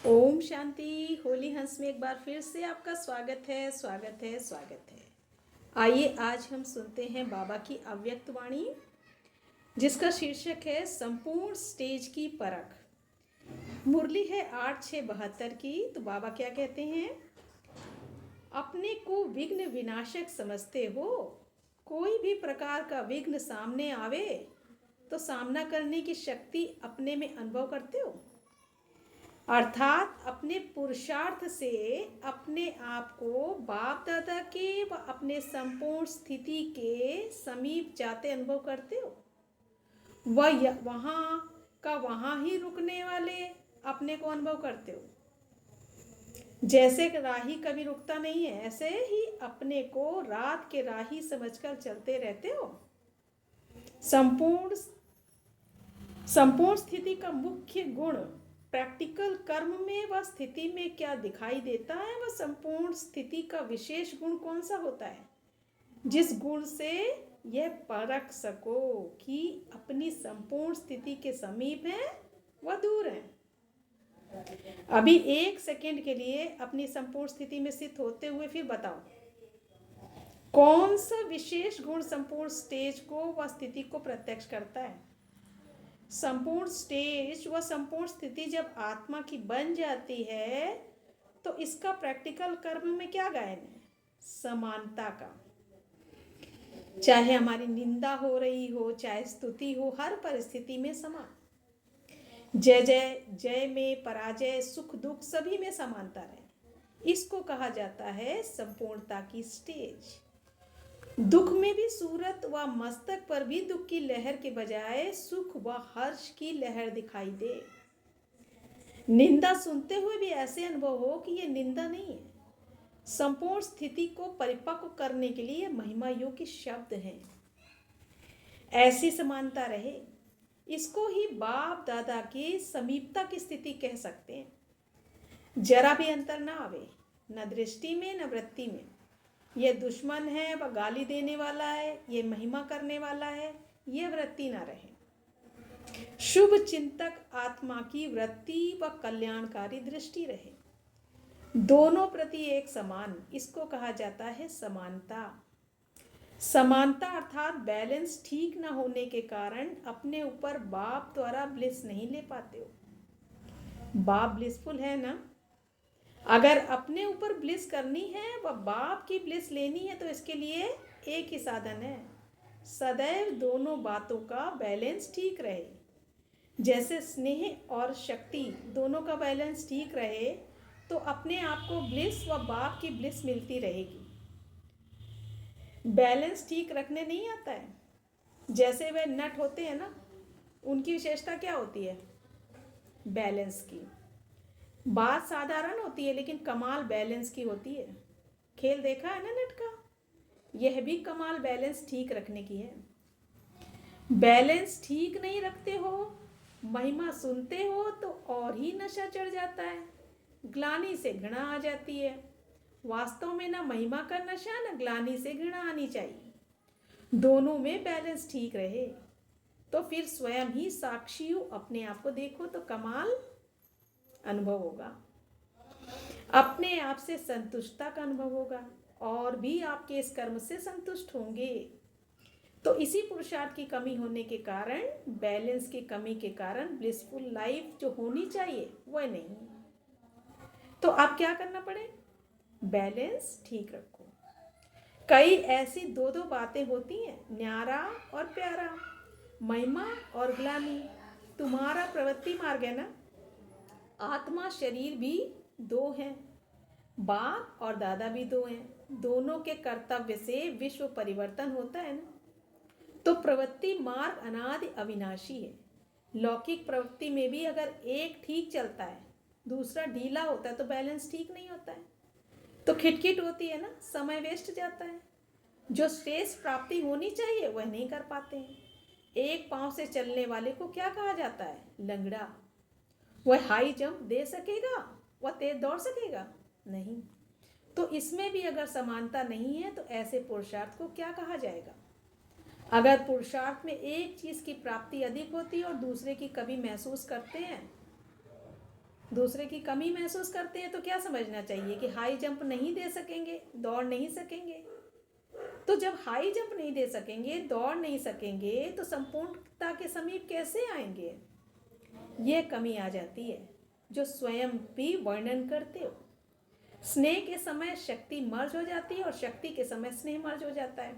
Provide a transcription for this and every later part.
ओम शांति। होली हंस में एक बार फिर से आपका स्वागत है, स्वागत है, स्वागत है। आइए आज हम सुनते हैं बाबा की अव्यक्त वाणी, जिसका शीर्षक है संपूर्ण स्टेज की परख। मुरली है 8672 की। तो बाबा क्या कहते हैं? अपने को विघ्न विनाशक समझते हो। कोई भी प्रकार का विघ्न सामने आवे तो सामना करने की शक्ति अपने में अनुभव करते हो। अर्थात अपने पुरुषार्थ से अपने आप को बाप दादा के व अपने संपूर्ण स्थिति के समीप जाते अनुभव करते हो। वह वहाँ का वहाँ ही रुकने वाले अपने को अनुभव करते हो। जैसे राही कभी रुकता नहीं है, ऐसे ही अपने को रात के राही समझकर चलते रहते हो। संपूर्ण संपूर्ण स्थिति का मुख्य गुण प्रैक्टिकल कर्म में व स्थिति में क्या दिखाई देता है, वह संपूर्ण स्थिति का विशेष गुण कौन सा होता है, जिस गुण से यह परख सको कि अपनी संपूर्ण स्थिति के समीप है व दूर है। अभी एक सेकेंड के लिए अपनी संपूर्ण स्थिति में स्थित होते हुए फिर बताओ, कौन सा विशेष गुण संपूर्ण स्टेज को व स्थिति को प्रत्यक्ष करता है। संपूर्ण स्टेज व संपूर्ण स्थिति जब आत्मा की बन जाती है तो इसका प्रैक्टिकल कर्म में क्या गायन है? समानता का। चाहे हमारी निंदा हो रही हो, चाहे स्तुति हो, हर परिस्थिति में समान। जय जय जय में, पराजय, सुख दुख सभी में समानता रहे। इसको कहा जाता है संपूर्णता की स्टेज। दुख में भी सूरत व मस्तक पर भी दुख की लहर के बजाय सुख व हर्ष की लहर दिखाई दे। निंदा सुनते हुए भी ऐसे अनुभव हो कि ये निंदा नहीं है। संपूर्ण स्थिति को परिपक्व करने के लिए महिमा योग्य शब्द हैं। ऐसी समानता रहे, इसको ही बाप दादा की समीपता की स्थिति कह सकते हैं। जरा भी अंतर ना आवे, न दृष्टि में न वृत्ति में। ये दुश्मन है, वह गाली देने वाला है, ये महिमा करने वाला है, ये वृत्ति ना रहे। शुभ चिंतक आत्मा की वृत्ति व कल्याणकारी दृष्टि रहे। दोनों प्रति एक समान, इसको कहा जाता है समानता। समानता अर्थात बैलेंस ठीक ना होने के कारण अपने ऊपर बाप द्वारा ब्लिस नहीं ले पाते हो। बाप ब्लिसफुल है ना। अगर अपने ऊपर ब्लिस करनी है व बाप की ब्लिस लेनी है तो इसके लिए एक ही साधन है, सदैव दोनों बातों का बैलेंस ठीक रहे। जैसे स्नेह और शक्ति दोनों का बैलेंस ठीक रहे तो अपने आप को ब्लिस व बाप की ब्लिस मिलती रहेगी। बैलेंस ठीक रखने नहीं आता है। जैसे वे नट होते हैं ना, उनकी विशेषता क्या होती है? बैलेंस की। बात साधारण होती है लेकिन कमाल बैलेंस की होती है। खेल देखा है ना नट का? यह भी कमाल बैलेंस ठीक रखने की है। बैलेंस ठीक नहीं रखते हो, महिमा सुनते हो तो और ही नशा चढ़ जाता है, ग्लानि से घृणा आ जाती है। वास्तव में ना महिमा का नशा ना ग्लानि से घृणा आनी चाहिए। दोनों में बैलेंस ठीक रहे तो फिर स्वयं ही साक्षी हो, अपने आप को देखो तो कमाल अनुभव होगा। अपने आप से संतुष्टता का अनुभव होगा और भी आपके इस कर्म से संतुष्ट होंगे। तो इसी पुरुषार्थ की कमी होने के कारण, बैलेंस की कमी के कारण ब्लिसफुल लाइफ जो होनी चाहिए वह नहीं। तो आप क्या करना पड़े? बैलेंस ठीक रखो। कई ऐसी दो दो बातें होती हैं, न्यारा और प्यारा, महिमा और ग्लानि। तुम्हारा प्रवृत्ति मार्ग है ना। आत्मा शरीर भी दो हैं, बाप और दादा भी दो हैं। दोनों के कर्तव्य से विश्व परिवर्तन होता है ना। तो प्रवृत्ति मार्ग अनादि अविनाशी है। लौकिक प्रवृत्ति में भी अगर एक ठीक चलता है, दूसरा ढीला होता है तो बैलेंस ठीक नहीं होता है, तो खिटखिट होती है ना, समय वेस्ट जाता है। जो श्रेष्ठ प्राप्ति होनी चाहिए वह नहीं कर पाते हैं। एक पांव से चलने वाले को क्या कहा जाता है? लंगड़ा। वह हाई जंप दे सकेगा? वह तेज दौड़ सकेगा? नहीं। तो इसमें भी अगर समानता नहीं है तो ऐसे पुरुषार्थ को क्या कहा जाएगा? अगर पुरुषार्थ में एक चीज की प्राप्ति अधिक होती है और दूसरे की कभी महसूस करते हैं दूसरे की कमी महसूस करते हैं तो क्या समझना चाहिए कि हाई जंप नहीं दे सकेंगे, दौड़ नहीं सकेंगे। तो जब हाई जंप नहीं दे सकेंगे, दौड़ नहीं सकेंगे, तो संपूर्णता के समीप कैसे आएंगे? ये कमी आ जाती है जो स्वयं भी वर्णन करते हो। स्नेह के समय शक्ति मर्ज हो जाती है और शक्ति के समय स्नेह मर्ज हो जाता है,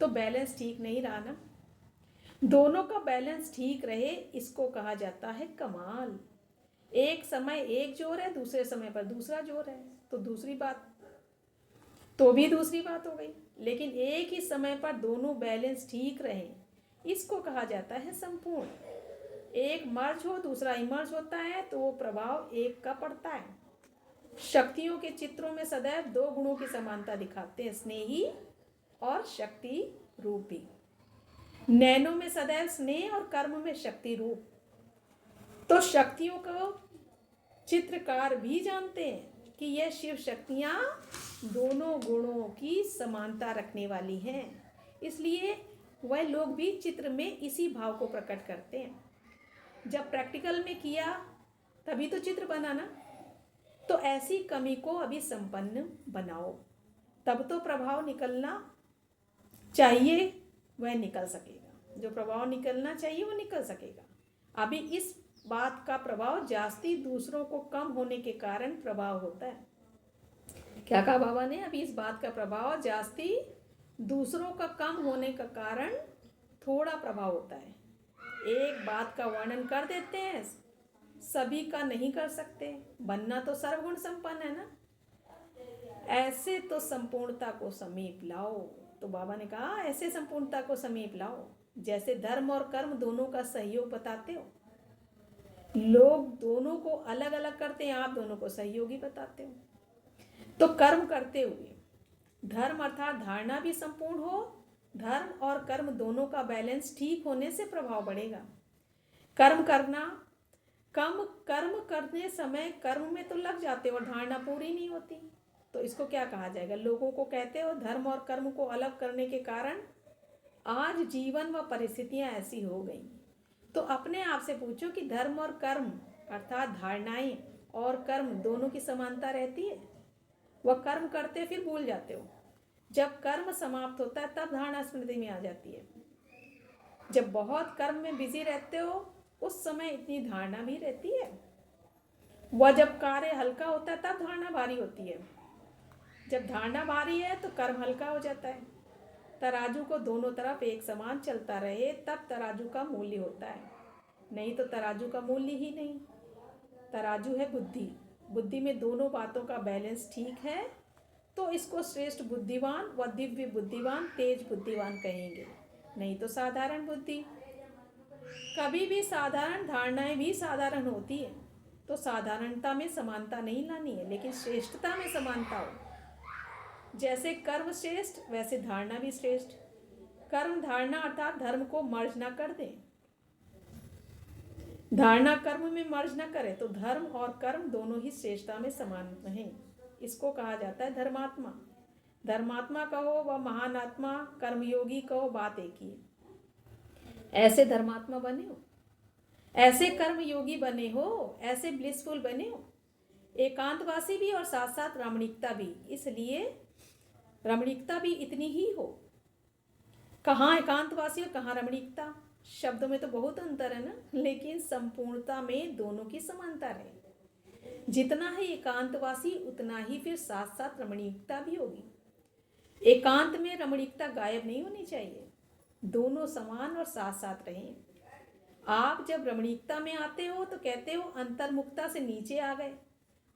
तो बैलेंस ठीक नहीं रहा ना। दोनों का बैलेंस ठीक रहे, इसको कहा जाता है कमाल। एक समय एक जोर है, दूसरे समय पर दूसरा जोर है, तो दूसरी बात हो गई। लेकिन एक ही समय पर दोनों बैलेंस ठीक रहे, इसको कहा जाता है संपूर्ण। एक मर्ज हो, दूसरा इमर्ज होता है, तो वो प्रभाव एक का पड़ता है। शक्तियों के चित्रों में सदैव दो गुणों की समानता दिखाते हैं, स्नेही और शक्ति रूपी। नैनों में सदैव स्नेह और कर्म में शक्ति रूप। तो शक्तियों को चित्रकार भी जानते हैं कि यह शिव शक्तियां दोनों गुणों की समानता रखने वाली हैं, इसलिए वह लोग भी चित्र में इसी भाव को प्रकट करते हैं। जब प्रैक्टिकल में किया तभी तो चित्र बना ना। तो ऐसी कमी को अभी संपन्न बनाओ, तब तो प्रभाव निकलना चाहिए वह निकल सकेगा। जो प्रभाव निकलना चाहिए वो निकल सकेगा। अभी इस बात का प्रभाव जास्ती दूसरों को कम होने के कारण प्रभाव होता है। क्या कहा बाबा ने? अभी इस बात का प्रभाव जास्ती दूसरों का कम होने का कारण थोड़ा प्रभाव होता है। एक बात का वर्णन कर देते हैं, सभी का नहीं कर सकते। बनना तो सर्वगुण संपन्न है ना। ऐसे तो संपूर्णता को समीप लाओ। तो बाबा ने कहा ऐसे संपूर्णता को समीप लाओ जैसे धर्म और कर्म दोनों का सहयोग बताते हो। लोग दोनों को अलग अलग करते हैं, आप दोनों को सहयोगी बताते हो। तो कर्म करते हुए धर्म अर्थात धारणा भी संपूर्ण हो। धर्म और कर्म दोनों का बैलेंस ठीक होने से प्रभाव बढ़ेगा। कर्म करने समय कर्म में तो लग जाते हो और धारणा पूरी नहीं होती, तो इसको क्या कहा जाएगा? लोगों को कहते हो धर्म और कर्म को अलग करने के कारण आज जीवन व परिस्थितियां ऐसी हो गई। तो अपने आप से पूछो कि धर्म और कर्म अर्थात धारणाएं और कर्म दोनों की समानता रहती है? वह कर्म करते फिर भूल जाते हो। जब कर्म समाप्त होता है तब धारणा स्मृति में आ जाती है। जब बहुत कर्म में बिजी रहते हो उस समय इतनी धारणा भी रहती है। वह जब कार्य हल्का होता है तब धारणा भारी होती है। जब धारणा भारी है तो कर्म हल्का हो जाता है। तराजू को दोनों तरफ एक समान चलता रहे तब तराजू का मूल्य होता है, नहीं तो तराजू का मूल्य ही नहीं। तराजू है बुद्धि। बुद्धि में दोनों बातों का बैलेंस ठीक है तो इसको श्रेष्ठ बुद्धिवान व दिव्य बुद्धिवान, तेज बुद्धिवान कहेंगे, नहीं तो साधारण बुद्धि। कभी भी साधारण धारणाएं भी साधारण होती है, तो साधारणता में समानता नहीं लानी है, लेकिन श्रेष्ठता में समानता हो। जैसे कर्म श्रेष्ठ वैसे धारणा भी श्रेष्ठ। कर्म धारणा अर्थात धर्म को मर्ज न कर दे, धारणा कर्म में मर्ज न करे, तो धर्म और कर्म दोनों ही श्रेष्ठता में समान रहें। इसको कहा जाता है धर्मात्मा। धर्मात्मा कहो व महान आत्मा, कर्मयोगी कहो, बात एक ही है। ऐसे धर्मात्मा बने हो, ऐसे कर्मयोगी बने हो, ऐसे ब्लिसफुल बने हो, एकांतवासी भी और साथ साथ रमणीकता भी। इसलिए रमणीकता भी इतनी ही हो। कहाँ एकांतवासी और कहाँ रमणीकता, शब्दों में तो बहुत अंतर है ना, लेकिन संपूर्णता में दोनों की समानता रहे। जितना है एकांतवासी उतना ही फिर साथ साथ रमणीकता भी होगी। एकांत में रमणीकता गायब नहीं होनी चाहिए, दोनों समान और साथ साथ रहें। आप जब रमणीकता में आते हो तो कहते हो अंतर्मुखता से नीचे आ गए,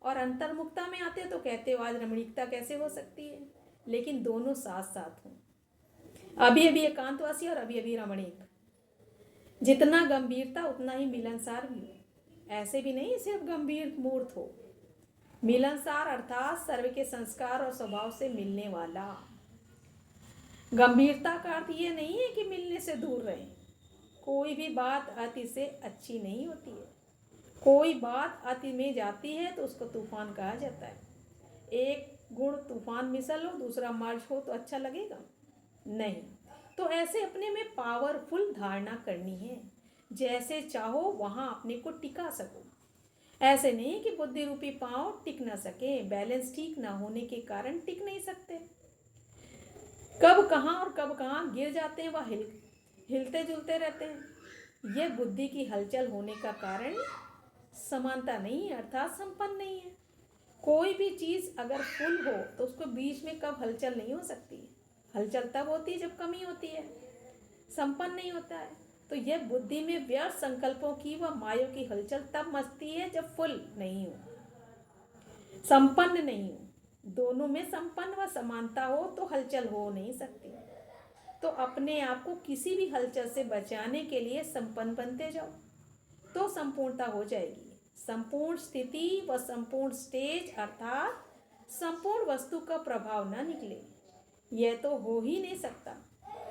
और अंतर्मुखता में आते हो तो कहते हो आज रमणीकता कैसे हो सकती है, लेकिन दोनों साथ साथ हों। अभी अभी एकांतवासी और अभी अभी रमणीक। जितना गंभीरता उतना ही मिलनसार भी हो। ऐसे भी नहीं सिर्फ गंभीर मूर्त हो, मिलनसार अर्थात सर्व के संस्कार और स्वभाव से मिलने वाला। गंभीरता का अर्थ ये नहीं है कि मिलने से दूर रहें। कोई भी बात अति से अच्छी नहीं होती है। कोई बात अति में जाती है तो उसको तूफान कहा जाता है। एक गुण तूफान मिसल हो, दूसरा मर्ज हो तो अच्छा लगेगा नहीं। तो ऐसे अपने में पावरफुल धारणा करनी है, जैसे चाहो वहाँ अपने को टिका सको। ऐसे नहीं कि बुद्धि रूपी पांव टिक ना सके, बैलेंस ठीक ना होने के कारण टिक नहीं सकते। कब कहाँ और कब कहाँ गिर जाते हैं, वह हिलते जुलते रहते हैं। यह बुद्धि की हलचल होने का कारण समानता नहीं है, अर्थात संपन्न नहीं है। कोई भी चीज अगर फुल हो तो उसको बीच में कब हलचल नहीं हो सकती। हलचल तब होती है जब कमी होती है, संपन्न नहीं होता है। तो यह बुद्धि में व्यर्थ संकल्पों की व माया की हलचल तब मचती है जब फुल नहीं हो, संपन्न नहीं हो। दोनों में संपन्न व समानता हो तो हलचल हो नहीं सकती। तो अपने आप को किसी भी हलचल से बचाने के लिए संपन्न बनते जाओ, तो संपूर्णता हो जाएगी। संपूर्ण स्थिति व संपूर्ण स्टेज अर्थात संपूर्ण वस्तु का प्रभाव न निकले, यह तो हो ही नहीं सकता।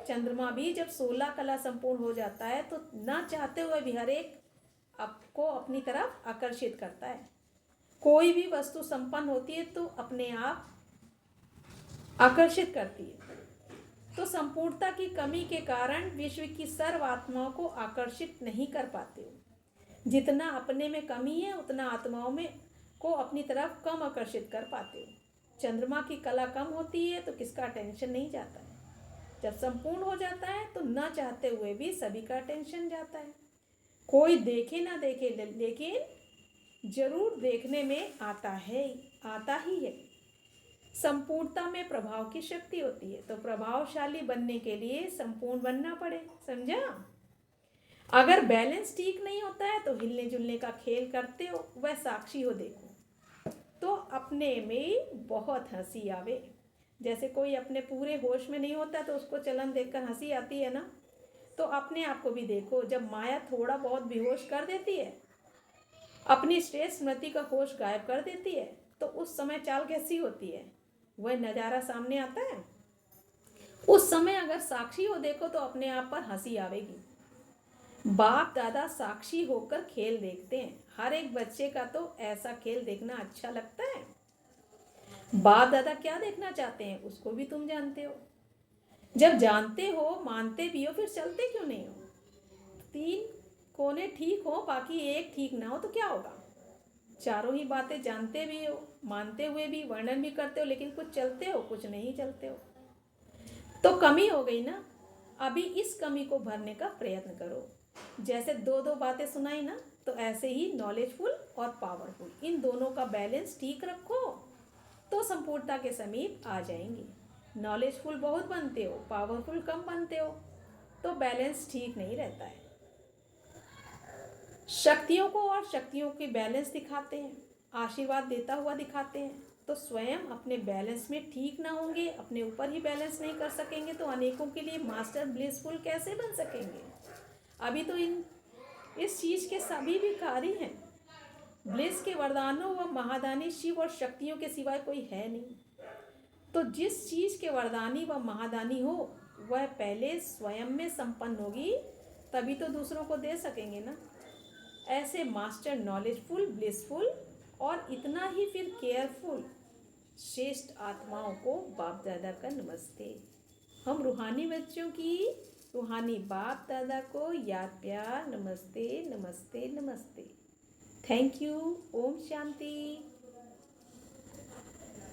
चंद्रमा भी जब 16 कला संपूर्ण हो जाता है तो न चाहते हुए भी हर एक आपको अपनी तरफ आकर्षित करता है। कोई भी वस्तु संपन्न होती है तो अपने आप आकर्षित करती है। तो संपूर्णता की कमी के कारण विश्व की सर्व आत्माओं को आकर्षित नहीं कर पाते हो। जितना अपने में कमी है उतना आत्माओं में को अपनी तरफ कम आकर्षित कर पाते हो। चंद्रमा की कला कम होती है तो किसका अटेंशन नहीं जाता है। जब संपूर्ण हो जाता है तो न चाहते हुए भी सभी का अटेंशन जाता है। कोई देखे ना देखे लेकिन जरूर देखने में आता ही है। संपूर्णता में प्रभाव की शक्ति होती है, तो प्रभावशाली बनने के लिए संपूर्ण बनना पड़े, समझा। अगर बैलेंस ठीक नहीं होता है तो हिलने जुलने का खेल करते हो, वह साक्षी हो देखो तो अपने में बहुत हंसी आवे। जैसे कोई अपने पूरे होश में नहीं होता तो उसको चलन देखकर हंसी आती है ना, तो अपने आप को भी देखो। जब माया थोड़ा बहुत बेहोश कर देती है, अपनी श्रेष्ठ स्मृति का होश गायब कर देती है, तो उस समय चाल कैसी होती है, वह नज़ारा सामने आता है। उस समय अगर साक्षी हो देखो तो अपने आप पर हंसी आवेगी। बाप दादा साक्षी होकर खेल देखते हैं। हर एक बच्चे का तो ऐसा खेल देखना अच्छा लगता है। बाप दादा क्या देखना चाहते हैं उसको भी तुम जानते हो। जब जानते हो, मानते भी हो, फिर चलते क्यों नहीं हो। 3 कोने ठीक हो, बाकी एक ठीक ना हो तो क्या होगा। चारों ही बातें जानते भी हो, मानते हुए भी, वर्णन भी करते हो, लेकिन कुछ चलते हो, कुछ नहीं चलते हो, तो कमी हो गई ना। अभी इस कमी को भरने का प्रयत्न करो। जैसे 2 बातें सुनाई ना, तो ऐसे ही नॉलेजफुल और पावरफुल, इन दोनों का बैलेंस ठीक रखो तो संपूर्णता के समीप आ जाएंगे। नॉलेजफुल बहुत बनते हो, पावरफुल कम बनते हो, तो बैलेंस ठीक नहीं रहता है। शक्तियों को और शक्तियों की बैलेंस दिखाते हैं, आशीर्वाद देता हुआ दिखाते हैं, तो स्वयं अपने बैलेंस में ठीक ना होंगे, अपने ऊपर ही बैलेंस नहीं कर सकेंगे, तो अनेकों के लिए मास्टर ब्लिसफुल कैसे बन सकेंगे। अभी तो इस चीज के सभी भिखारी हैं। ब्लिस के वरदानों व महादानी शिव और शक्तियों के सिवाय कोई है नहीं। तो जिस चीज के वरदानी व महादानी हो वह पहले स्वयं में संपन्न होगी, तभी तो दूसरों को दे सकेंगे ना। ऐसे मास्टर नॉलेजफुल, ब्लिसफुल और इतना ही फिर केयरफुल श्रेष्ठ आत्माओं को बाप दादा का नमस्ते। हम रूहानी बच्चों की रूहानी बाप दादा को याद प्यार नमस्ते नमस्ते नमस्ते। Thank you. ओम शांति।